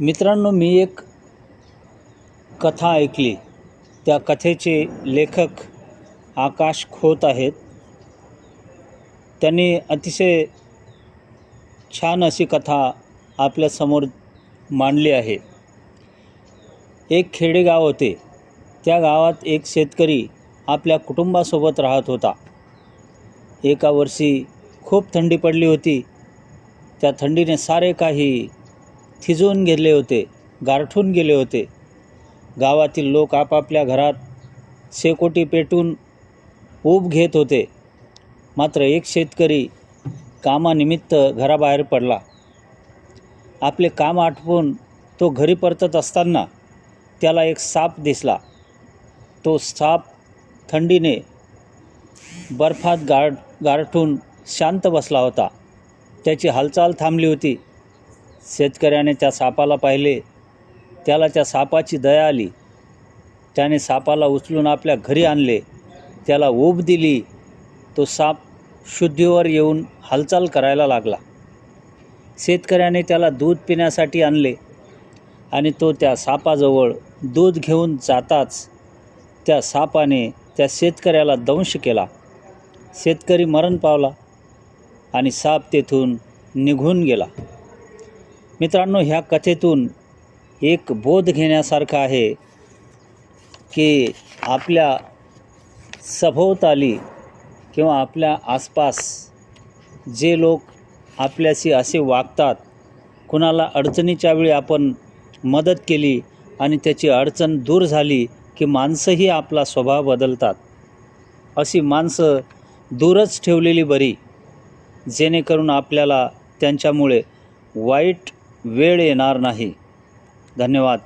मित्रांनो, मी एक कथा ऐकली. त्या कथेचे लेखक आकाश खोत आहेत. त्यांनी अतिशय छान अशी कथा आपल्यासमोर मांडली आहे. एक खेडेगाव होते. त्या गावात एक शेतकरी आपल्या कुटुंबासोबत राहत होता. एका वर्षी खूप थंडी पडली होती. त्या थंडीने सारे काही थिजवून गेले होते, गारठून गेले होते. गावातील लोक आपापल्या घरात शेकोटी पेटून ऊब घेत होते. मात्र एक शेतकरी कामानिमित्त घराबाहेर पडला. आपले काम आटपून तो घरी परतत असताना त्याला एक साप दिसला. तो साप थंडीने बर्फात गारठून शांत बसला होता. त्याची हालचाल थांबली होती. शेतकऱ्याने त्या सापाला पाहिले. त्याला त्या सापाची दया आली. त्याने सापाला उचलून आपल्या घरी आणले. त्याला ऊब दिली. तो साप शुद्धीवर येऊन हालचाल करायला लागला. शेतकऱ्याने त्याला दूध पिण्यासाठी आणले आणि तो त्या सापाजवळ दूध घेऊन जाताच त्या सापाने त्या शेतकऱ्याला दंश केला. शेतकरी मरण पावला आणि साप तेथून निघून गेला. मित्रांनो, ह्या कथेतून एक बोध घेण्यासारखा आहे की आपल्या सभोवताली किंवा आपल्या आसपास जे लोक आपल्याशी असे वागतात, कुणाला अडचणीच्या वेळी आपण मदत केली आणि त्याची अडचण दूर झाली की माणसंही आपला स्वभाव बदलतात. अशी माणसं दूरच ठेवलेली बरी, जेणेकरून आपल्याला त्यांच्यामुळे वाईट वेळ येणार नाही. धन्यवाद.